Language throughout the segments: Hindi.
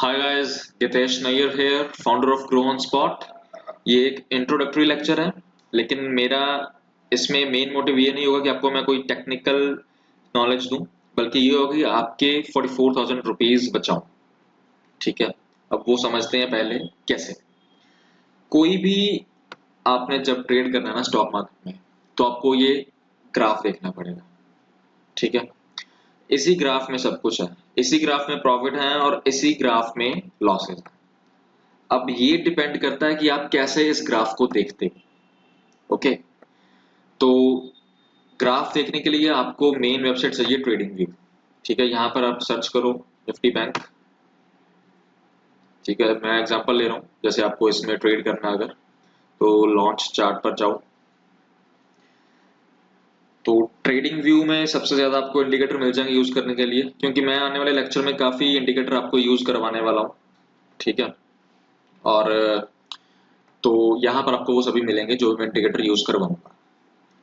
Hi guys, Gitesh Nayyar here, founder of Grow On Spot. ये एक इंट्रोडक्टरी लेक्चर है, लेकिन मेरा इसमें मेन मोटिव ये नहीं होगा कि आपको मैं कोई टेक्निकल नॉलेज दूं, बल्कि ये होगा कि आपके 44,000 रुपीज बचाऊं। ठीक है, अब वो समझते हैं पहले कैसे। कोई भी आपने जब ट्रेड करना है ना स्टॉक मार्केट में, तो आपको ये ग्राफ देखना पड़ेगा। ठीक है, इसी ग्राफ में सब कुछ है, इसी ग्राफ में प्रॉफिट है और इसी ग्राफ में लॉसेस है। अब ये डिपेंड करता है कि आप कैसे इस ग्राफ को देखते हो। ओके, तो ग्राफ देखने के लिए आपको मेन वेबसाइट चाहिए ट्रेडिंग व्यू। ठीक है, यहाँ पर आप सर्च करो निफ्टी बैंक। ठीक है, मैं एग्जांपल ले रहा हूँ, जैसे आपको इसमें ट्रेड करना है अगर, तो लॉन्च चार्ट पर जाओ। तो ट्रेडिंग व्यू में सबसे ज्यादा आपको इंडिकेटर मिल जाएंगे यूज करने के लिए, क्योंकि मैं आने वाले लेक्चर में काफी इंडिकेटर आपको यूज करवाने वाला हूँ। ठीक है, और तो यहाँ पर आपको वो सभी मिलेंगे जो मैं इंडिकेटर यूज करवाऊंगा।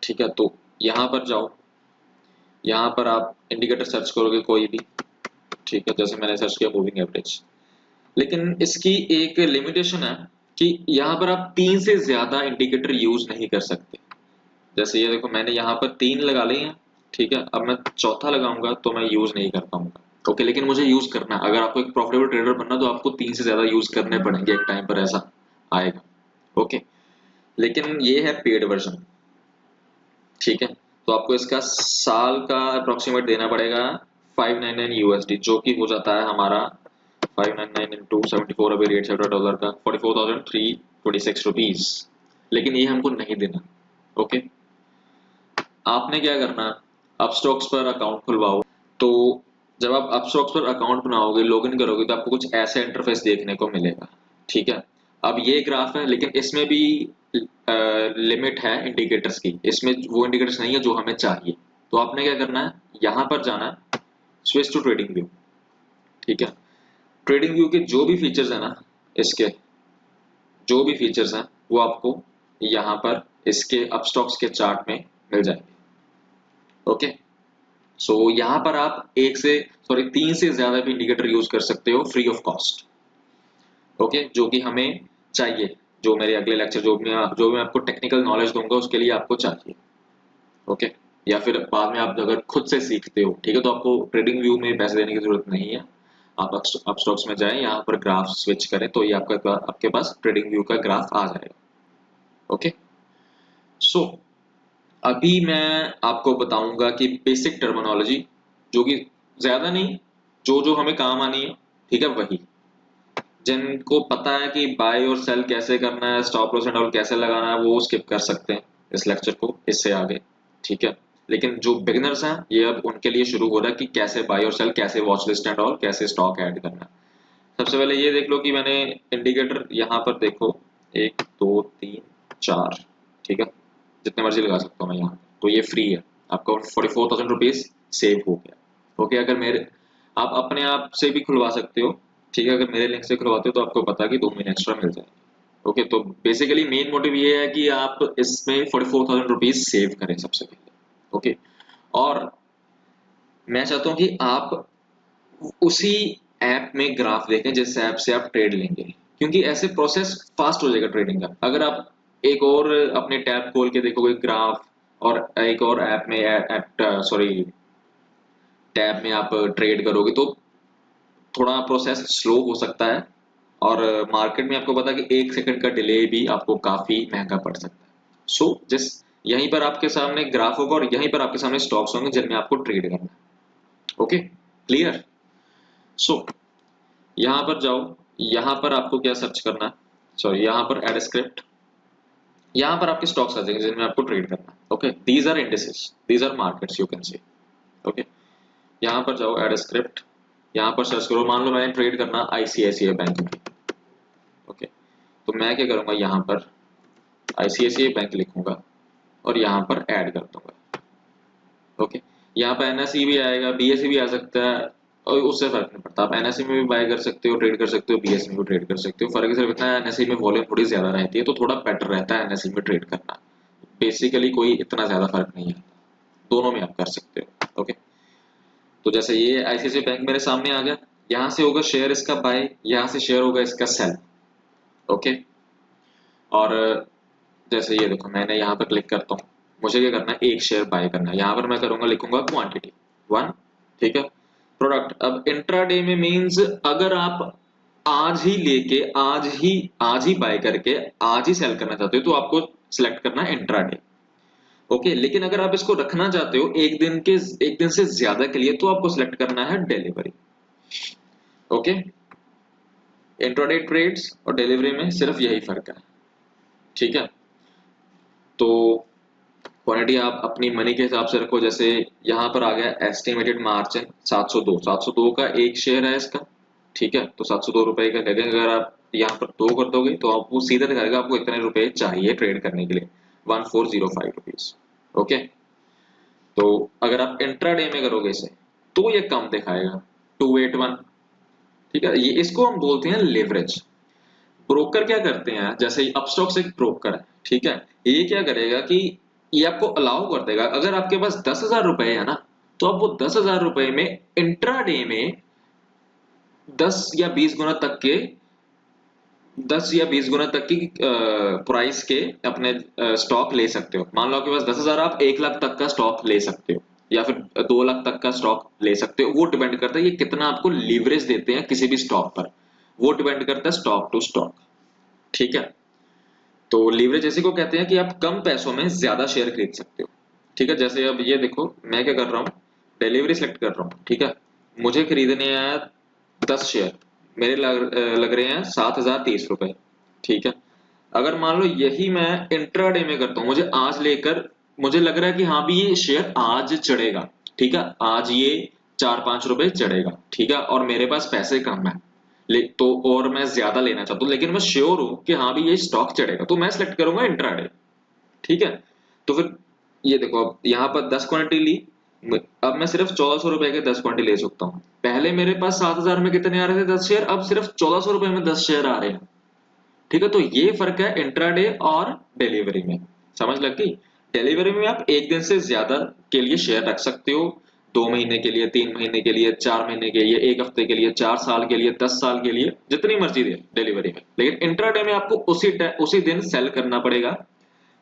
ठीक है, तो यहाँ पर जाओ, यहाँ पर आप इंडिकेटर सर्च करोगे कोई भी। ठीक है, जैसे मैंने सर्च किया मूविंग एवरेज, लेकिन इसकी एक लिमिटेशन है कि यहाँ पर आप 3 से ज्यादा इंडिकेटर यूज नहीं कर सकते। जैसे ये देखो, मैंने यहाँ पर 3 लगा लिए हैं। ठीक है, अब मैं चौथा लगाऊंगा तो मैं यूज नहीं कर पाऊंगा। ओके, लेकिन मुझे यूज करना है। अगर आपको एक प्रॉफिटेबल ट्रेडर बनना तो आपको 3 से ज्यादा यूज करने पड़ेंगे, एक टाइम पर ऐसा आएगा। ओके, लेकिन ये है पेड वर्जन। ठीक है, तो आपको इसका साल का अप्रोक्सीमेट देना पड़ेगा 599 यूएसडी, जो कि हो जाता है हमारा 599 इंटू 74, अभी रेट चल रहा है डॉलर का 44,326 रुपीज। लेकिन ये हमको नहीं देना। ओके, आपने क्या करना, अपस्टॉक्स पर अकाउंट खुलवाओ। तो जब आप अपस्टॉक्स पर अकाउंट बनाओगे, लॉगिन करोगे, तो आपको कुछ ऐसा इंटरफेस देखने को मिलेगा। ठीक है, अब ये ग्राफ है, लेकिन इसमें भी लिमिट है इंडिकेटर्स की। इसमें वो इंडिकेटर्स नहीं है जो हमें चाहिए। तो आपने क्या करना है, यहाँ पर जाना है, स्विच टू ट्रेडिंग व्यू। ठीक है, ट्रेडिंग व्यू के जो भी फीचर्स है ना, इसके जो भी फीचर्स हैं वो आपको यहाँ पर इसके अपस्टॉक्स के चार्ट में मिल जाएंगे। ओके, सो यहाँ पर आप एक से सॉरी 3 से ज्यादा भी इंडिकेटर यूज कर सकते हो फ्री ऑफ कॉस्ट। ओके, जो कि हमें चाहिए, जो मेरे अगले लेक्चर जो मैं आपको टेक्निकल नॉलेज दूंगा उसके लिए आपको चाहिए। ओके, या फिर बाद में आप अगर खुद से सीखते हो, ठीक है, तो आपको ट्रेडिंग व्यू में पैसे देने की जरूरत नहीं है। आप अपस्टॉक्स में जाएं, यहाँ पर ग्राफ स्विच करें, तो ये आपके पास ट्रेडिंग व्यू का ग्राफ आ जाएगा। ओके, सो अभी मैं आपको बताऊंगा कि बेसिक टर्मिनोलॉजी, जो कि ज्यादा नहीं, जो जो हमें काम आनी है। ठीक है, वही जिनको पता है कि बाय और सेल कैसे करना है, स्टॉप लॉस एंड ऑल कैसे लगाना है, वो स्किप कर सकते हैं इस लेक्चर को, इससे आगे। ठीक है, लेकिन जो बिगिनर्स हैं, ये अब उनके लिए शुरू हो रहा है कि कैसे बाय और सेल, कैसे वॉच लिस्ट एंड ऑल, कैसे स्टॉक ऐड करना है। सबसे पहले ये देख लो कि मैंने इंडिकेटर यहाँ पर देखो, 1 2 3 4। ठीक है, जितने मर्जी लगा सकता हूँ मैं यहाँ, तो ये फ्री है। आपका 44,000 रुपीज सेव हो गया। ओके, अगर मेरे आप अपने आप से भी खुलवा सकते हो। ठीक है, अगर मेरे लिंक से खुलवाते हो तो आपको पता है कि 2 महीने एक्स्ट्रा मिल जाएंगे। ओके, तो बेसिकली मेन मोटिव ये है कि आप इसमें 44,000 रुपीज सेव करें सबसे पहले। ओके, और मैं चाहता हूँ कि आप उसी ऐप में ग्राफ देखें जिस ऐप से आप ट्रेड लेंगे, क्योंकि ऐसे प्रोसेस फास्ट हो जाएगा ट्रेडिंग का। अगर आप एक और अपने टैब खोल के देखोगे ग्राफ, और एक और ऐप में सॉरी टैब में आप ट्रेड करोगे, तो थोड़ा प्रोसेस स्लो हो सकता है। और मार्केट में आपको पता है कि 1 सेकंड का डिले भी आपको काफी महंगा पड़ सकता है। सो जिस यहीं पर आपके सामने ग्राफ होगा और यहीं पर आपके सामने स्टॉक्स होंगे जिनमें आपको ट्रेड करना है। Okay, clear. सो यहाँ पर जाओ, यहाँ पर आपको क्या सर्च करना है, सॉरी यहाँ पर एड स्क्रिप्ट। यहाँ पर आपके स्टॉक्स आ जाएंगे जिनमें आपको ट्रेड करना है। Okay, these are indices, these are markets, you can see. Okay, यहाँ पर जाओ, एड स्क्रिप्ट, यहाँ पर सर्च करो। मान लो मैंने ट्रेड करना आईसीआईसीआई बैंक में। ओके, तो मैं क्या करूंगा, यहाँ पर आईसीआईसीआई बैंक लिखूंगा और यहाँ पर ऐड कर दूंगा। ओके, यहाँ पर एनएसई भी आएगा, बीएसई भी आ सकता है, और उससे फर्क नहीं पड़ता। आप एनएसई में भी बाय कर सकते हो, ट्रेड कर सकते हो, बीएसई में भी ट्रेड कर सकते हो। फर्क सिर्फ इतना है, एनएसई में वॉल्यूम थोड़ी ज्यादा रहती है, तो थोड़ा बेटर रहता है एनएसई में ट्रेड करना। बेसिकली कोई इतना ज्यादा फर्क नहीं है, दोनों में आप कर सकते हो। ओके, तो जैसे ये आईसीआईसीआई बैंक मेरे सामने आ गया, यहाँ से होगा शेयर इसका बाय, यहाँ से शेयर होगा इसका सेल। ओके, और जैसे ये देखो मैंने यहाँ पर क्लिक करता हूँ, मुझे क्या करना है, एक शेयर बाय करना है। यहाँ पर मैं करूंगा, लिखूंगा क्वांटिटी 1, ठीक है। प्रोडक्ट, अब इंट्राडे में मींस अगर आप आज ही लेके आज ही बाय करके आज ही सेल करना चाहते हो तो आपको सिलेक्ट करना है इंट्राडे। ओके, लेकिन अगर आप इसको रखना चाहते हो एक दिन से ज्यादा के लिए तो आपको सिलेक्ट करना है डिलीवरी। ओके, इंट्राडे ट्रेड्स और डिलीवरी में सिर्फ यही फर्क है, ठीक है। तो क्वांटिटी आप अपनी मनी के हिसाब से रखो। जैसे यहाँ पर आ गया एस्टिमेटेड मार्जिन 702, 702 का एक शेयर है इसका, ठीक है। तो 702 रुपए का कहेंगे, अगर आप यहाँ पर 2 कर दोगे तो आपको सीधा दिखाएगा आपको इतने रुपए चाहिए ट्रेड करने के लिए, 1405 रुपीज। ओके, तो अगर आप इंट्राडे में करोगे इसे तो ये कम दिखाएगा 281, ठीक है। ये इसको हम बोलते हैं लेवरेज। ब्रोकर क्या करते हैं, जैसे अपस्टॉक्स एक ब्रोकर है, ठीक है। ये क्या करेगा कि ये आपको अलाउ कर देगा, अगर आपके पास 10,000 रुपए है ना, तो आप वो 10,000 रुपए में इंट्राडे में 10 या 20 गुना तक के 10 या 20 गुना तक की प्राइस के अपने स्टॉक ले सकते हो। मान लो आपके पास 10,000, आप 1 लाख तक का स्टॉक ले सकते हो या फिर 2 लाख तक का स्टॉक ले सकते हो। वो डिपेंड करता है ये कितना आपको लीवरेज देते हैं किसी भी स्टॉक पर, वो डिपेंड करता है स्टॉक टू स्टॉक, ठीक है। तो लीवरेज ऐसे को कहते हैं कि आप कम पैसों में ज्यादा शेयर खरीद सकते हो, ठीक है। जैसे अब ये देखो मैं क्या कर रहा हूँ, डिलीवरी सेलेक्ट कर रहा हूँ, ठीक है। मुझे खरीदने हैं 10 शेयर, मेरे लग रहे हैं 7,030 रुपए, ठीक है। अगर मान लो यही मैं इंट्राडे में करता हूँ, मुझे आज लेकर मुझे लग रहा है कि हाँ भी ये शेयर आज चढ़ेगा, ठीक है, आज ये 4-5 रुपए चढ़ेगा, ठीक है, और मेरे पास पैसे कम है तो और मैं ज्यादा लेना चाहता हूँ, लेकिन मैं श्योर हूँ कि हाँ भी ये स्टॉक चढ़ेगा, तो मैं सिलेक्ट करूंगा इंट्राडे, ठीक है। तो फिर ये देखो अब यहाँ पर 10 क्वांटिटी ली, अब मैं सिर्फ 1,400 रुपए के 10 क्वांटिटी ले सकता हूँ। पहले मेरे पास 7,000 में कितने आ रहे थे 10 शेयर, अब सिर्फ 1,400 रुपए में 10 शेयर आ रहे हैं, ठीक है। तो ये फर्क है इंट्राडे और डिलीवरी में, समझ लग गई। डिलीवरी में आप एक दिन से ज्यादा के लिए शेयर रख सकते हो, 2 महीने के लिए, 3 महीने के लिए, 4 महीने के लिए, 1 हफ्ते के लिए, 4 साल के लिए, 10 साल के लिए, जितनी मर्जी दे डिलीवरी में। लेकिन इंट्राडे में आपको उसी दिन सेल करना पड़ेगा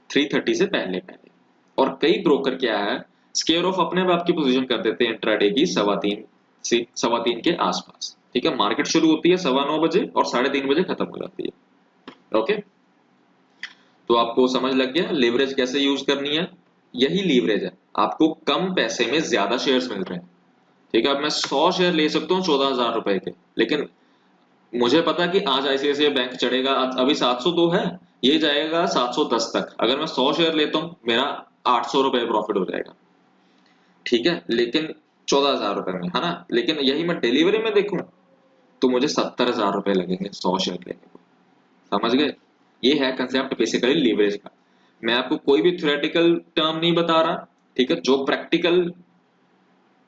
3:30 से पहले पहले। और कई ब्रोकर क्या है, स्केयर ऑफ अपने आप की पोजीशन कर देते हैं इंट्राडे की 3:15 से 3:15 के आसपास, ठीक है। मार्केट शुरू होती है 9:15 बजे और 3:30 बजे खत्म हो जाती है। ओके, तो आपको समझ लग गया लेवरेज कैसे यूज करनी है। यही लीवरेज है, आपको कम पैसे में ज्यादा शेयर्स मिल रहे हैं, ठीक है। अब मैं 100 शेयर ले सकता हूँ 14,000 रुपए के, लेकिन मुझे पता कि आज आईसीआईसीआई बैंक चढ़ेगा, अभी 702 है, ये जाएगा 710 तक। अगर मैं 100 शेयर लेता हूँ मेरा 800 रुपए प्रॉफिट हो जाएगा, ठीक है, लेकिन 14,000 रुपए में, है ना। लेकिन यही मैं डिलीवरी में देखूं तो मुझे 70,000 रुपए लगेंगे 100 शेयर लेने को, समझ गए। ये है कंसेप्ट बेसिकली लीवरेज का। मैं आपको कोई भी थ्योरेटिकल टर्म नहीं बता रहा, ठीक है। जो प्रैक्टिकल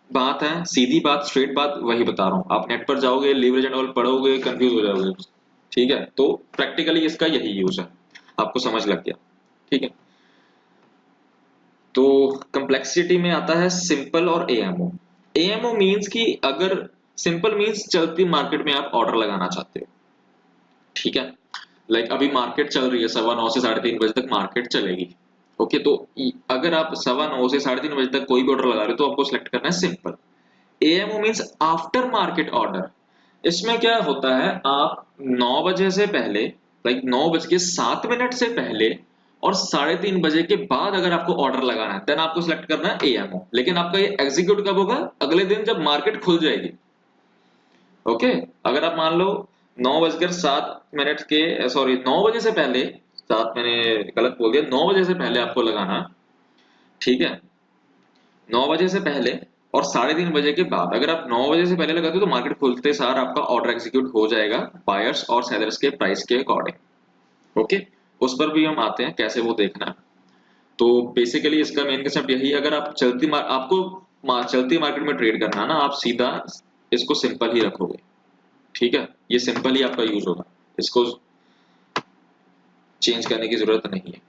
बात है, सीधी बात, स्ट्रेट बात, वही बता रहा हूँ। आप नेट पर जाओगे, लीवरेज एंड ऑल पढ़ोगे, कंफ्यूज हो जाओगे, ठीक है। तो प्रैक्टिकली इसका यही यूज है, आपको समझ लग गया, ठीक है। तो कम्प्लेक्सिटी में आता है सिंपल और एएमओ। एएमओ मींस कि अगर सिंपल मींस चलती मार्केट में आप ऑर्डर लगाना चाहते हो, ठीक है। लाइक अभी मार्केट चल रही है 9:15 से 3:30 बजे तक मार्केट चलेगी। ओके, तो अगर आप 9:15 से 3:30 बजे तक कोई भी ऑर्डर लगा रहे हो तो आपको सिलेक्ट करना है simple. AMO means after market order. इसमें क्या होता है, आप 9 बजे से पहले, लाइक 9:07 से पहले और 3:30 बजे के बाद अगर आपको ऑर्डर लगाना है देन आपको सिलेक्ट करना है एएमओ। लेकिन आपका ये एग्जीक्यूट कब होगा, अगले दिन जब मार्केट खुल जाएगी। ओके, अगर आप मान लो 9:07 के, सॉरी 9 बजे से पहले, सात मैंने गलत बोल दिया, 9 बजे से पहले आपको लगाना, ठीक है। 9 बजे से पहले और 3:30 बजे के बाद, अगर आप 9 बजे से पहले लगाते हो तो मार्केट खुलते सार आपका ऑर्डर एग्जीक्यूट हो जाएगा बायर्स और सेलर्स के प्राइस के अकॉर्डिंग। ओके, उस पर भी हम आते हैं कैसे वो देखना है। तो बेसिकली इसका मेन कंसेप्ट यही है, अगर आप चलती मार्केट में ट्रेड करना है ना, आप सीधा इसको सिंपल ही रखोगे, ठीक है। ये सिंपल ही आपका यूज होगा, इसको चेंज करने की जरूरत नहीं है।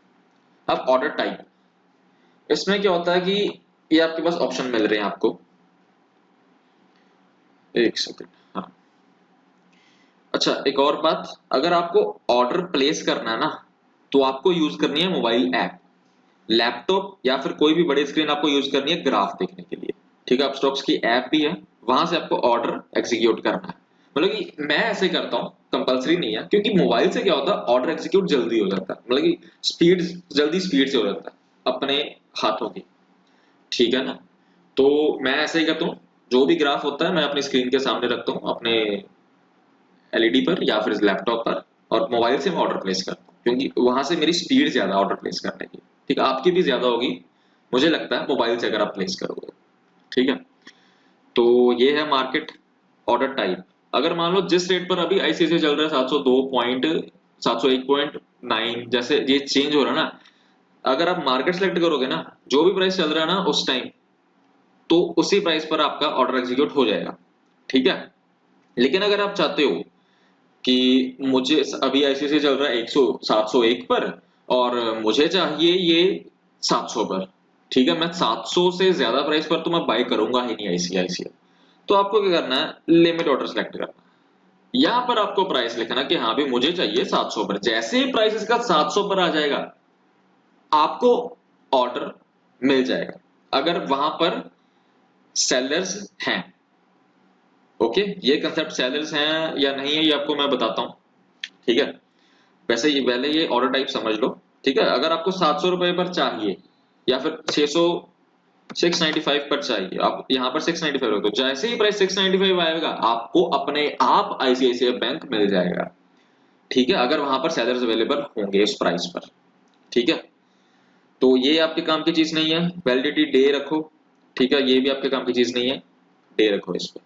अब ऑर्डर टाइप, इसमें क्या होता है कि ये आपके पास ऑप्शन मिल रहे हैं आपको, एक सेकंड, हाँ, अच्छा, एक और बात, अगर आपको ऑर्डर प्लेस करना है ना, तो आपको यूज करनी है मोबाइल ऐप, लैपटॉप या फिर कोई भी बड़ी स्क्रीन आपको यूज करनी है ग्राफ देखने के लिए। ठीक है, अपस्टॉक्स की ऐप भी है, वहां से आपको ऑर्डर एग्जीक्यूट करना है। मतलब कि मैं ऐसे करता हूँ, कंपलसरी नहीं है, क्योंकि मोबाइल से क्या होता है, ऑर्डर एग्जीक्यूट जल्दी हो जाता है, मतलब कि स्पीड, जल्दी स्पीड से हो जाता है अपने हाथों की। ठीक है ना, तो मैं ऐसे ही करता हूँ, जो भी ग्राफ होता है मैं अपनी स्क्रीन के सामने रखता हूँ, अपने एलईडी पर या फिर लैपटॉप पर, और मोबाइल से मैं ऑर्डर प्लेस करता हूँ, क्योंकि वहां से मेरी स्पीड ज्यादा ऑर्डर प्लेस करने की। ठीक है, आपकी भी ज्यादा होगी मुझे लगता है मोबाइल से अगर आप प्लेस करोगे। ठीक है, तो ये है मार्केट ऑर्डर टाइप। अगर मान लो जिस रेट पर अभी आईसीआईसीआई चल रहा है 701.9, जैसे ये चेंज हो रहा है ना, अगर आप मार्केट सेलेक्ट करोगे ना, जो भी प्राइस चल रहा है ना उस टाइम, तो उसी प्राइस पर आपका ऑर्डर एग्जीक्यूट हो जाएगा। ठीक है, लेकिन अगर आप चाहते हो कि मुझे अभी आईसीआईसीआई चल रहा है 100 701 पर, और मुझे चाहिए ये 700 पर, ठीक है, मैं 700 से ज्यादा प्राइस पर तो मैं बाय करूंगा ही नहीं आईसीआईसीआई। तो आपको क्या करना है, लिमिट ऑर्डर सेलेक्ट करना है। यहां पर आपको प्राइस लिखना कि हाँ भी मुझे चाहिए 700 पर, जैसे ही प्राइस इसका 700 पर आ जाएगा आपको ऑर्डर मिल जाएगा, अगर वहां पर सेलर्स हैं। ओके, ये कंसेप्ट सेलर्स हैं या नहीं है ये आपको मैं बताता हूँ। ठीक है, वैसे ये पहले ये ऑर्डर टाइप समझ लो। ठीक है, अगर आपको 700 रुपए पर चाहिए या फिर 600 695 पर चाहिए, आप यहाँ पर 695 रख दो, जैसे ही प्राइस 695 आएगा आपको अपने आप आईसीआईसीआई बैंक मिल जाएगा। ठीक है, अगर वहां पर सेलर्स अवेलेबल होंगे उस प्राइस पर। ठीक है, तो ये आपके काम की चीज नहीं है, वैलिडिटी डे रखो। ठीक है, ये भी आपके काम की चीज नहीं है, डे रखो इस पे।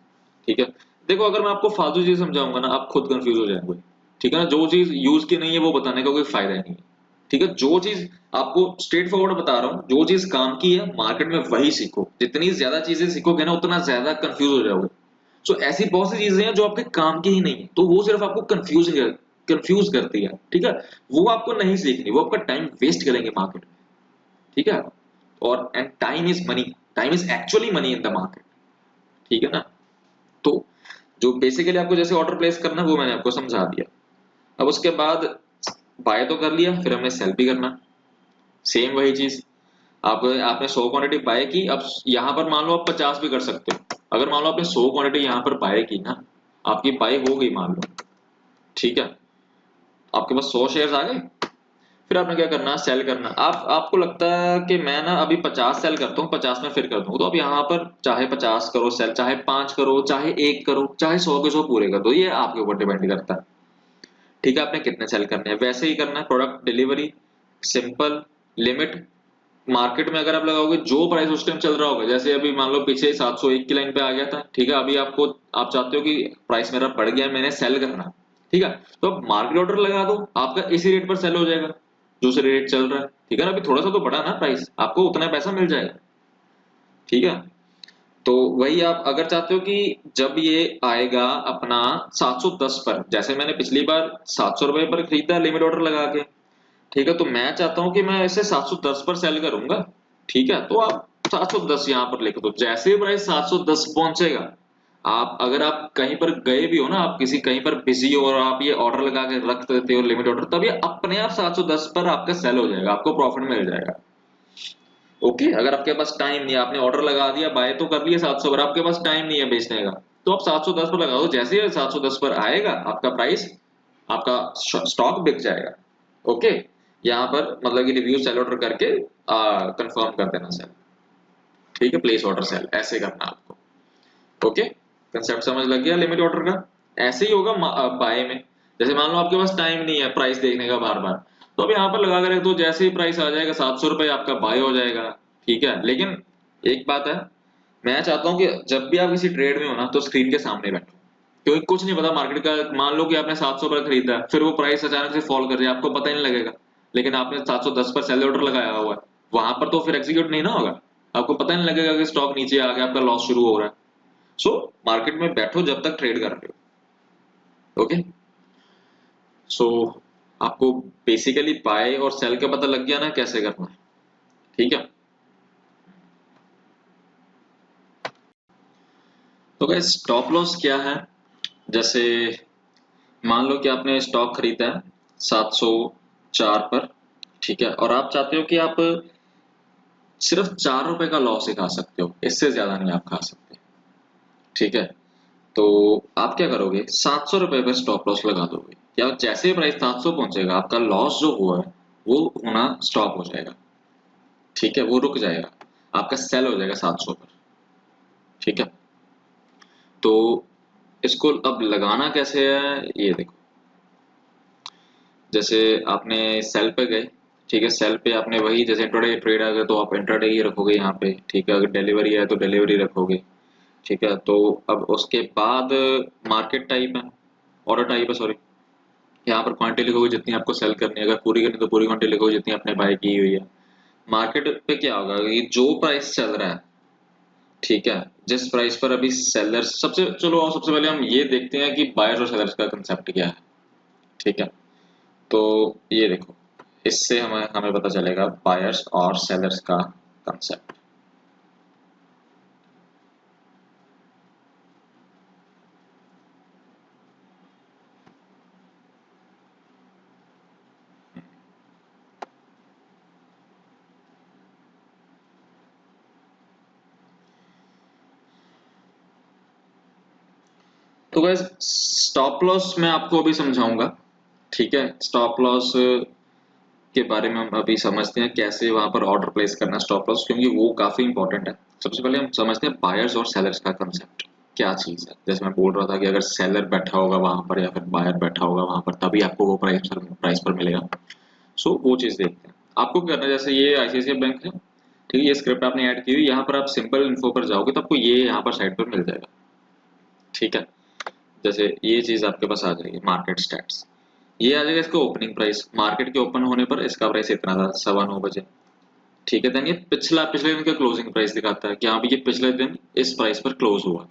ठीक है, देखो अगर मैं आपको फालतू चीज समझाऊंगा ना आप खुद कंफ्यूज हो जाएंगे। ठीक है ना, जो चीज यूज की नहीं है वो बताने का कोई फायदा नहीं है। ठीक है, जो चीज आपको स्ट्रेट फॉरवर्ड बता रहा हूँ, जो चीज काम की है मार्केट में वही सीखो, जितनी ज्यादा चीजें सीखोगे ना उतना ज्यादा कंफ्यूज हो जाओगे। सो ऐसी बहुत सी चीजें हैं जो आपके काम की ही नहीं है, तो वो सिर्फ आपको कंफ्यूज करती है। ठीक है, वो आपको नहीं सीखनी, वो आपका टाइम वेस्ट करेंगे मार्केट में। ठीक है, और and time is money, time is actually money in the market. ठीक है ना, तो जो बेसिकली आपको जैसे ऑर्डर प्लेस करना है वो मैंने आपको समझा दिया। अब उसके बाद बाय तो कर लिया, फिर हमें सेल भी करना। सेम वही चीज, आप आपने 100 क्वांटिटी बाय की, अब यहाँ पर मान लो आप 50 भी कर सकते हो। अगर मान लो आपने 100 क्वांटिटी यहाँ पर बाय की ना, आपकी बाय हो गई मान लो। ठीक है, आपके पास 100 शेयर्स आ गए, फिर आपने क्या करना, सेल करना। आपको लगता है कि मैं ना अभी 50 सेल करता हूँ, 50 में फिर कर दूँ, तो आप यहाँ पर चाहे 50 करो सेल, चाहे 5 करो, चाहे 1 करो, चाहे 100 के 100 पूरे कर दो, ये आपके ऊपर डिपेंड करता है। ठीक है, आपने कितने सेल करने हैं वैसे ही करना है। Product delivery simple, limit market में अगर आप लगाओगे जो प्राइस उस टाइम चल रहा होगा, जैसे अभी मान लो पीछे 701 की लाइन पे आ गया था। ठीक है, अभी आपको आप चाहते हो कि प्राइस मेरा बढ़ गया है, मैंने सेल करना। ठीक है, तो आप मार्केट ऑर्डर लगा दो, आपका इसी रेट पर सेल हो जाएगा जो से रेट चल रहा है। ठीक है ना, अभी थोड़ा सा तो बढ़ा ना प्राइस, आपको उतना पैसा मिल जाएगा। ठीक है, तो वही आप अगर चाहते हो कि जब ये आएगा अपना 710 पर, जैसे मैंने पिछली बार 700 रुपए पर खरीदा लिमिट ऑर्डर लगा के। ठीक है, तो मैं चाहता हूं कि मैं इसे 710 पर सेल करूंगा। ठीक है, तो आप 710 यहां पर लिख दो, जैसे ही प्राइस 710 पहुंचेगा, आप अगर आप कहीं पर गए भी हो ना, आप किसी कहीं पर बिजी हो और आप ये ऑर्डर लगा के रख देते हो लिमिट ऑर्डर, तब ये अपने आप 710 पर आपका सेल हो जाएगा, आपको प्रॉफिट मिल जाएगा। ओके, अगर आपके पास टाइम नहीं है, आपने ऑर्डर लगा दिया, बाय तो कर लिया 700 पर, आपके पास टाइम नहीं है बेचने का, तो आप 710 पर लगा दो, जैसे ही 710 पर आएगा आपका प्राइस, आपका स्टॉक बिक जाएगा। ओके, यहाँ पर मतलब कि रिव्यू सेल ऑर्डर करके कंफर्म कर देना सेल। ठीक है, प्लेस ऑर्डर सेल ऐसे करना आपको। ओके, कंसेप्ट समझ लग गया लिमिट ऑर्डर का। ऐसे ही होगा बाय में, जैसे मान लो आपके पास टाइम नहीं है प्राइस देखने का बार बार, तो अब यहाँ पर लगा कर रख दो, जैसे ही प्राइस आ जाएगा 700 रुपए आपका बाय हो जाएगा। ठीक है, लेकिन एक बात है, मैं चाहता हूँ कि जब भी आप किसी ट्रेड में हो ना तो स्क्रीन के सामने बैठो, क्योंकि कुछ नहीं पता मार्केट का, मान लो कि आपने 700 पर खरीदा फिर वो प्राइस अचानक से फॉल कर जाए, आपको पता ही नहीं लगेगा। लेकिन आपने 710 पर सेल ऑर्डर लगाया हुआ है, वहां पर तो फिर एग्जीक्यूट नहीं ना होगा, आपको पता नहीं लगेगा कि स्टॉक नीचे आ गया, आपका लॉस शुरू हो रहा है। सो मार्केट में बैठो जब तक ट्रेड कर रहे हो। ओके, सो आपको बेसिकली बाय और सेल का पता लग गया ना कैसे करना है। ठीक है, तो गाइस स्टॉप लॉस क्या है, जैसे मान लो कि आपने स्टॉक खरीदा है 704 पर, ठीक है, और आप चाहते हो कि आप सिर्फ 4 रुपए का लॉस ही खा सकते हो, इससे ज्यादा नहीं आप खा सकते, ठीक है। तो आप क्या करोगे, 700 रुपए पर स्टॉप लॉस लगा दोगे, या जैसे ही प्राइस 700 पहुंचेगा आपका लॉस जो हुआ है वो होना स्टॉप हो जाएगा, ठीक है, वो रुक जाएगा, आपका सेल हो जाएगा 700 पर, ठीक है। तो इसको अब लगाना कैसे है ये देखो, जैसे आपने सेल पे गए, ठीक है, सेल पे आपने वही जैसे इंट्राडे ट्रेड आ गया तो आप इंट्राडे ही रखोगे यहाँ पे, ठीक है, अगर डिलीवरी है तो डिलीवरी रखोगे, ठीक है। तो अब उसके बाद मार्केट टाइप है, ऑर्डर टाइप है, सॉरी, यहाँ पर क्वांटिटी लिखोगे जितनी आपको सेल करनी है, अगर पूरी करनी तो पूरी क्वांटिटी लिखोगे जितनी आपने बाय की हुई है। मार्केट पे क्या होगा कि जो प्राइस चल रहा है, ठीक है, जिस प्राइस पर अभी सेलर्स, सबसे चलो और सबसे पहले हम ये देखते हैं कि बायर्स और सेलर्स का कंसेप्ट क्या है, ठीक है। तो ये देखो, इससे हमें हमें पता चलेगा बायर्स और सेलर्स का कंसेप्ट। तो गैस स्टॉप लॉस मैं आपको अभी समझाऊंगा, ठीक है। स्टॉप लॉस के बारे में हम अभी समझते हैं कैसे वहां पर ऑर्डर प्लेस करना स्टॉप लॉस, क्योंकि वो काफी इंपॉर्टेंट है। सबसे पहले हम समझते हैं बायर्स और सेलर्स का कंसेप्ट क्या चीज है। जैसे मैं बोल रहा था कि अगर सेलर बैठा होगा वहां पर या फिर बायर बैठा होगा वहां पर तभी आपको वो प्राइस पर मिलेगा। सो वो चीज देखते हैं। आपको क्या करना है, जैसे ये आईसीआईसीआई बैंक है, ठीक है, ये स्क्रिप्ट आपने ऐड की हुई, यहाँ पर आप सिंपल इन्फो पर जाओगे तो आपको ये यहाँ पर साइड पर मिल जाएगा, ठीक है। जैसे ये चीज आपके पास आ जाएगी, मार्केट स्टैट्स, ये आ जाएगा इसका ओपनिंग प्राइस, मार्केट के ओपन होने पर इसका प्राइस इतना था 9:15 बजे, ठीक है। देन ये पिछले दिन का क्लोजिंग प्राइस दिखाता है कि हाँ भी ये पिछले दिन इस प्राइस पर क्लोज हुआ था,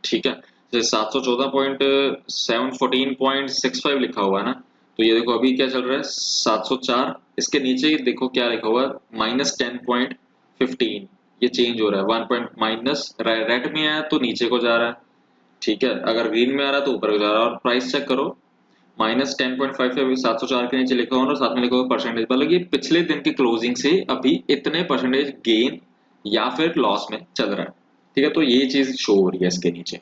ठीक है। जैसे 714.714.65 लिखा हुआ है ना, तो ये देखो अभी क्या चल रहा है 704, इसके नीचे ये देखो क्या लिखा हुआ है -10.15, ये चेंज हो रहा है 1 पॉइंट माइनस, रेड में है तो नीचे को जा रहा है, ठीक है, अगर ग्रीन में आ रहा है तो ऊपर को जा रहा है। और प्राइस चेक करो, -10.55, 704 के नीचे लिखा हुआ और साथ में लिखा हुआ परसेंटेज, मतलब ये पिछले दिन की क्लोजिंग से अभी इतने परसेंटेज गेन या फिर लॉस में चल रहा है, ठीक है। तो ये चीज शो हो रही है इसके नीचे,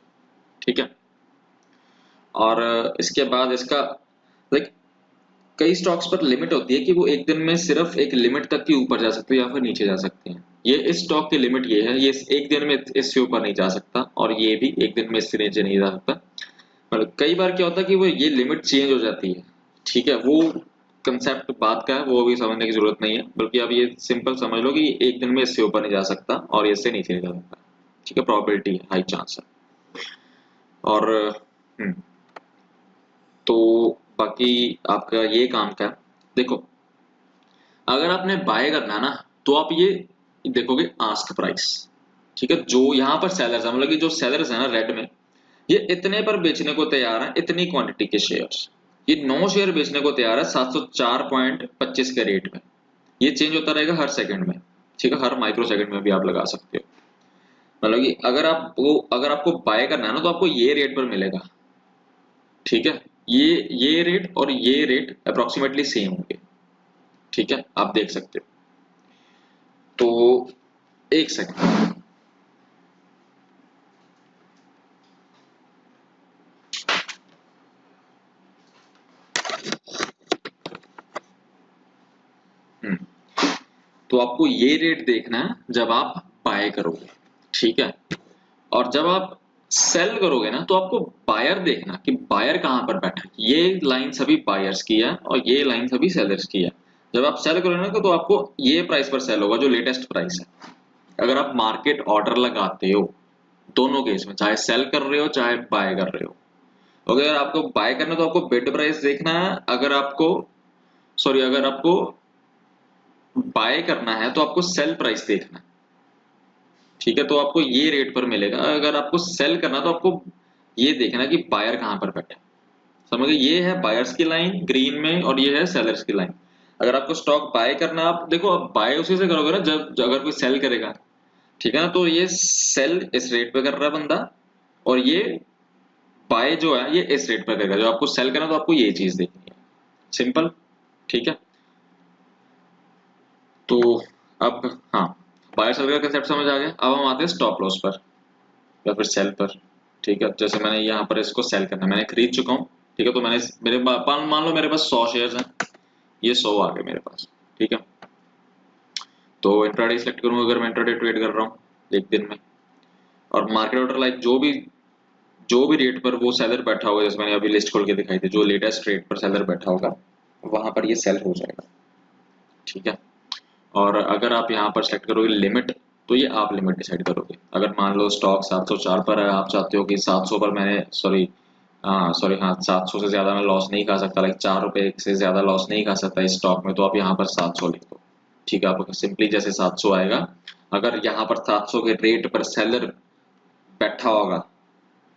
ठीक है। और इसके बाद इसका लाइक कई स्टॉक्स पर लिमिट होती है कि वो एक दिन में सिर्फ एक लिमिट तक ही ऊपर जा सकते हैं या फिर नीचे जा सकते हैं। ये इस स्टॉक की लिमिट ये है, ये एक दिन में इससे ऊपर नहीं जा सकता और ये भी एक दिन में इससे नीचे नहीं जा सकता। मतलब कई बार क्या होता है कि वो ये लिमिट चेंज हो जाती है, ठीक है। वो कंसेप्ट बात का है, वो अभी समझने की जरूरत नहीं है, बल्कि आप ये सिंपल समझ लो कि एक दिन में इससे ऊपर नहीं जा सकता और इससे नीचे नहीं जा सकता, ठीक है, प्रोबेबिलिटी है, हाई चांस है। और हम्म, तो बाकी आपका ये काम का है। देखो अगर आपने बाय करना है ना तो आप ये देखोगे आस्क प्राइस, ठीक है, जो यहाँ पर सेलर्स है, मतलब कि जो सेलर्स है ना रेड में, ये इतने पर बेचने को तैयार है, इतनी क्वांटिटी के शेयर्स, ये 9 शेयर बेचने को तैयार है 704.25 के रेट में। ये चेंज होता रहेगा हर सेकंड में, ठीक है, हर माइक्रो सेकंड में भी आप लगा सकते हो। मतलब कि अगर आपको बाय करना है ना तो आपको ये रेट पर मिलेगा, ठीक है। ये रेट और ये रेट अप्रोक्सीमेटली सेम होंगे, ठीक है, आप देख सकते हो। तो एक सेकंड, तो आपको ये रेट देखना है जब आप बाय करोगे, ठीक है। और जब आप सेल करोगे ना तो आपको बायर देखना कि बायर कहां पर बैठा है। ये लाइन सभी बायर्स की है और ये लाइन सभी सेलर्स की है। जब आप सेल करोगे ना तो आपको ये प्राइस पर सेल होगा जो लेटेस्ट प्राइस है। अगर आप मार्केट ऑर्डर लगाते हो दोनों केस में, चाहे सेल कर रहे हो चाहे बाय कर रहे हो, अगर आपको बाय करना है तो आपको बिड प्राइस देखना है, अगर आपको बाय करना है तो आपको सेल प्राइस देखना है, ठीक है। तो आपको ये रेट पर मिलेगा। अगर आपको सेल करना तो आपको ये देखना कि बायर कहां पर बैठा है। समझ गए, ये है बायर्स की लाइन ग्रीन में और ये है सेलर्स की लाइन। अगर आपको स्टॉक बाय करना, आप देखो आप बाय उसी से करोगे ना जब अगर कोई सेल करेगा, ठीक है ना, तो ये सेल इस रेट पे कर रहा है बंदा और ये बाय जो है ये इस रेट पर करेगा, जो आपको सेल करना तो आपको ये चीज देखनी है, सिंपल। ठीक है, तो अब हाँ, बायर सेल का कंसेप्ट समझ आ गया। अब हम आते हैं स्टॉप लॉस पर या फिर सेल पर। ठीक है, जैसे मैंने यहाँ पर इसको सेल करना है, मैंने खरीद चुका हूँ। ठीक है, तो मैंने मान लो मेरे पास 100 शेयर्स हैं, ये 100 आ गए मेरे पास। ठीक है, तो इंट्राडे सेलेक्ट करूंगा अगर मैं इंट्राडे ट्रेड कर रहा हूँ एक दिन में, और मार्केट ऑर्डर लाइक जो भी रेट पर वो सेलर बैठा होगा, जैसे मैंने अभी लिस्ट खोल के दिखाई थी, जो लेटेस्ट रेट पर सेलर बैठा होगा वहां पर ये सेल हो जाएगा। ठीक है, और अगर आप यहाँ पर सेलेक्ट करोगे लिमिट, तो ये आप लिमिट डिसाइड करोगे। अगर मान लो स्टॉक 704 पर है, आप चाहते हो कि 700 पर मैंने सॉरी हाँ 700 से ज्यादा मैं लॉस नहीं खा सकता, लाइक 4 रुपए से ज्यादा लॉस नहीं खा सकता इस स्टॉक में, तो आप यहाँ पर 700 लिख दो। ठीक है, आपको सिंपली जैसे 700 आएगा, अगर यहाँ पर 700 के रेट पर सेलर बैठा होगा,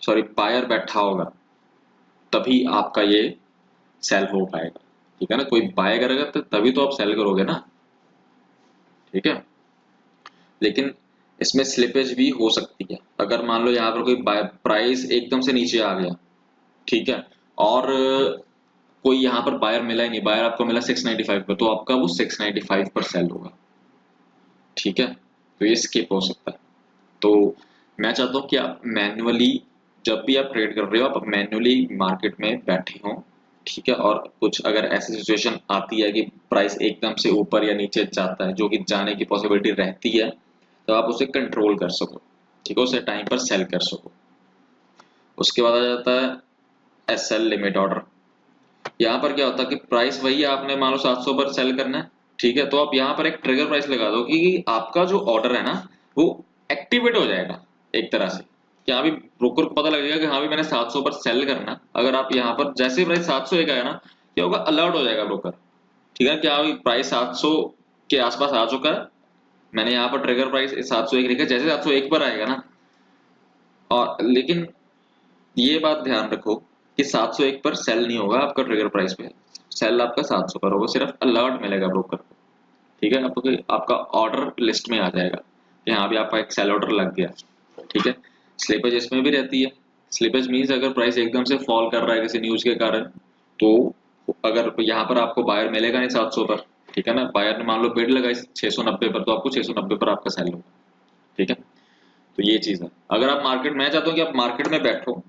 सॉरी बायर बैठा होगा, तभी आपका ये सेल हो पाएगा। ठीक है ना, कोई बाय करेगा तो तभी तो आप सेल करोगे ना। ठीक है, लेकिन इसमें स्लिपेज भी हो सकती है। अगर मान लो यहाँ पर कोई प्राइस एकदम से नीचे आ गया, ठीक है, और कोई यहाँ पर बायर मिला ही नहीं, बायर आपको मिला 695 पर, तो आपका वो 695 पर सेल होगा। ठीक है, तो ये स्किप हो सकता है। तो मैं चाहता हूँ कि आप मैन्युअली, जब भी आप ट्रेड कर रहे हो, आप मैन्युअली मार्केट में बैठे हो। ठीक है, और कुछ अगर ऐसी सिचुएशन आती है कि प्राइस एकदम से ऊपर या नीचे जाता है, जो कि जाने की पॉसिबिलिटी रहती है, तो आप उसे कंट्रोल कर सको। ठीक है, उसे टाइम पर सेल कर सको। उसके बाद आ जाता है एस एल लिमिट ऑर्डर। यहाँ पर क्या होता है कि प्राइस वही आपने मान लो 700 पर सेल करना है। ठीक है, तो आप यहाँ पर एक ट्रिगर प्राइस लगा दो कि आपका जो ऑर्डर है ना वो एक्टिवेट हो जाएगा एक तरह से, कि हाँ भी ब्रोकर को पता लगेगा कि हाँ भी मैंने 700 पर सेल करना। अगर आप यहाँ पर जैसे ही प्राइस 700 एक आया ना, क्या होगा, अलर्ट हो जाएगा ब्रोकर। ठीक है, क्या प्राइस 700 के आसपास आ चुका है, मैंने यहाँ पर ट्रिगर प्राइस 701 लिखा, जैसे 701 पर आएगा ना, और लेकिन ये बात ध्यान रखो कि 701 पर सेल नहीं होगा आपका ट्रिगर प्राइस पे, सेल आपका 700 पर होगा, सिर्फ अलर्ट मिलेगा ब्रोकर को। ठीक है, आपको आपका ऑर्डर लिस्ट में आ जाएगा कि हाँ भी आपका एक सेल ऑर्डर लग गया। ठीक है, स्लिपेज इसमें भी रहती है। स्लिपेज मीन्स अगर प्राइस एकदम से फॉल कर रहा है किसी न्यूज के कारण, तो अगर यहाँ पर आपको बायर मिलेगा नहीं 700 पर, ठीक है ना, बायर ने मान लो बिड लगाई 690 पर, तो आपको 690 पर आपका सेल होगा। ठीक है, तो ये चीज है। अगर आप मार्केट, मैं चाहता हूँ कि आप मार्केट में बैठो।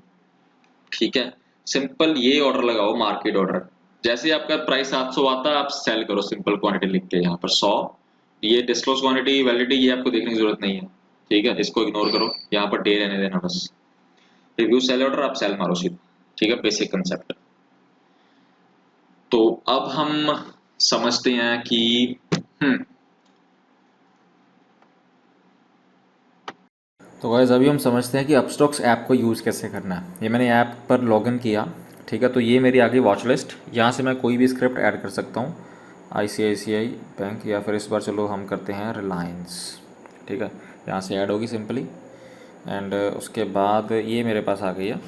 ठीक है, सिंपल ये ऑर्डर लगाओ, मार्केट ऑर्डर। जैसे ही आपका प्राइस 700 आता है, आप सेल करो सिंपल क्वांटिटी लिख के यहाँ पर 100। ये डिस्क्लोज क्वांटिटी वैलिडिटी ये आपको देखने की जरूरत नहीं है। ठीक है, इसको इग्नोर करो, यहाँ पर डे रहने देना बस। रिव्यू सेल ऑर्डर, आप सेल मारो सीधा। ठीक है, बेसिक कंसेप्ट। तो अब हम समझते हैं कि हम्म तो गाइस अभी हम समझते हैं कि अपस्टॉक्स ऐप को यूज़ कैसे करना है। ये मैंने ऐप पर लॉगिन किया। ठीक है, तो ये मेरी आ गई वॉच लिस्ट। यहाँ से मैं कोई भी स्क्रिप्ट ऐड कर सकता हूँ, ICICI बैंक, या फिर इस बार चलो हम करते हैं रिलायंस। ठीक है, यहाँ से ऐड होगी सिंपली, एंड उसके बाद ये मेरे पास आ गई है।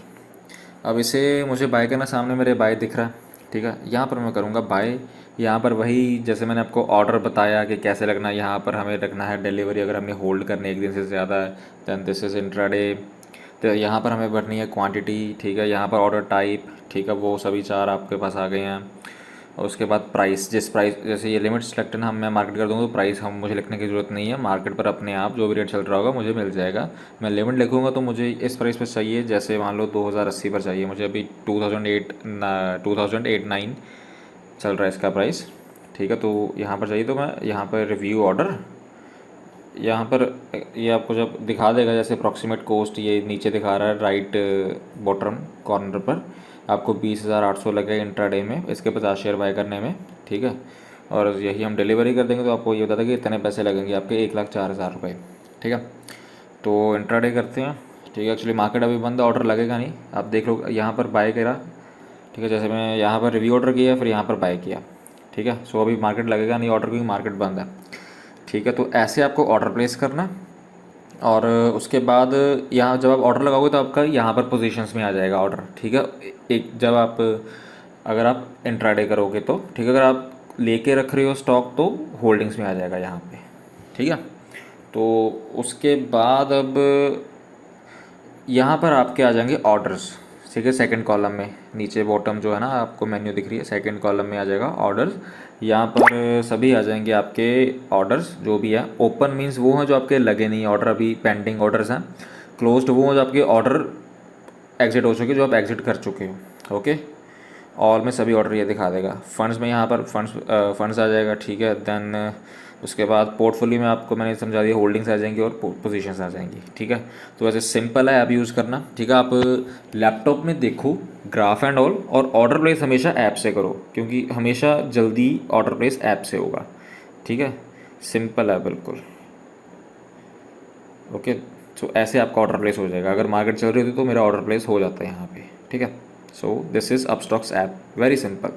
अब इसे मुझे बाय करना, सामने मेरे बाय दिख रहा है। ठीक है, यहाँ पर मैं करूँगा बाय। यहाँ पर वही जैसे मैंने आपको ऑर्डर बताया कि कैसे लगना है, यहाँ पर हमें रखना है डिलीवरी अगर हमने होल्ड करने एक दिन से ज़्यादा है, दैन दिस इज़ इंट्राडे। तो यहाँ पर हमें भरनी है क्वांटिटी। ठीक है, यहाँ पर ऑर्डर टाइप, ठीक है, वो सभी चार आपके पास आ गए हैं। और उसके बाद प्राइस, जिस प्राइस, जैसे ये लिमिट सेलेक्ट है ना, हम मैं मार्केट कर दूँगा तो प्राइस हम मुझे लिखने की ज़रूरत नहीं है, मार्केट पर अपने आप जो भी रेट चल रहा होगा मुझे मिल जाएगा। मैं लिमिट लिखूँगा तो मुझे इस प्राइस पर चाहिए, जैसे मान लो 2080 पर चाहिए मुझे, अभी 2008-9 चल रहा है इसका प्राइस। ठीक है, तो यहाँ पर चाहिए, तो मैं यहाँ पर रिव्यू ऑर्डर, यहाँ पर ये आपको जब दिखा देगा जैसे अप्रॉक्सीमेट कॉस्ट, ये नीचे दिखा रहा है राइट बॉटम कॉर्नर पर, आपको 20,800 लगे इंट्राडे में इसके 50 शेयर बाय करने में। ठीक है, और यही हम डिलीवरी कर देंगे तो आपको ये बताता है कि इतने पैसे लगेंगे आपके, 1,04,000 रुपये। ठीक है, तो इंट्राडे करते हैं। ठीक है, एक्चुअली मार्केट अभी बंद है, ऑर्डर लगेगा नहीं, आप देख लो यहाँ पर बाय करा। ठीक है, जैसे मैं यहाँ पर रिव्यू ऑर्डर किया, फिर यहाँ पर बाय किया। ठीक है, सो अभी मार्केट लगेगा नहीं ऑर्डर, क्योंकि मार्केट बंद है। ठीक है, तो ऐसे आपको ऑर्डर प्लेस करना, और उसके बाद यहाँ जब आप ऑर्डर लगाओगे तो आपका यहाँ पर पोजीशंस में आ जाएगा ऑर्डर। ठीक है, एक जब आप, अगर आप इंट्राडे करोगे तो ठीक है, अगर आप लेके रख रहे हो स्टॉक तो होल्डिंग्स में आ जाएगा यहाँ पे। ठीक है, तो उसके बाद अब यहाँ पर आपके आ जाएंगे ऑर्डर्स। ठीक है। सेकंड कॉलम में नीचे बॉटम जो है ना आपको मेन्यू दिख रही है, सेकंड कॉलम में आ जाएगा ऑर्डर्स। यहाँ पर सभी आ जाएंगे आपके ऑर्डर्स जो भी है। ओपन मीन्स वो हैं जो आपके लगे नहीं ऑर्डर, अभी पेंडिंग ऑर्डर्स हैं। क्लोज्ड वो हैं जो आपके ऑर्डर एग्जिट हो चुके, जो आप एग्जिट कर चुके हो। ओके, ऑल में सभी ऑर्डर ये दिखा देगा। फंड्स में यहाँ पर फंड्स आ जाएगा, ठीक है। देन उसके बाद पोर्टफोलियो में आपको मैंने समझा दिया, होल्डिंग्स आ जाएंगी और पोजीशंस आ जाएंगी, ठीक है। तो वैसे सिंपल है ऐप यूज़ करना, ठीक है। आप लैपटॉप में देखो ग्राफ एंड ऑल, और ऑर्डर प्लेस हमेशा ऐप से करो, क्योंकि हमेशा जल्दी ऑर्डर प्लेस ऐप से होगा, ठीक है। सिंपल है बिल्कुल। ओके, सो ऐसे आपका ऑर्डर प्लेस हो जाएगा। अगर मार्केट चल रही होती तो मेरा ऑर्डर प्लेस हो जाता है यहाँ पे, ठीक है। So this is Upstox app, very simple.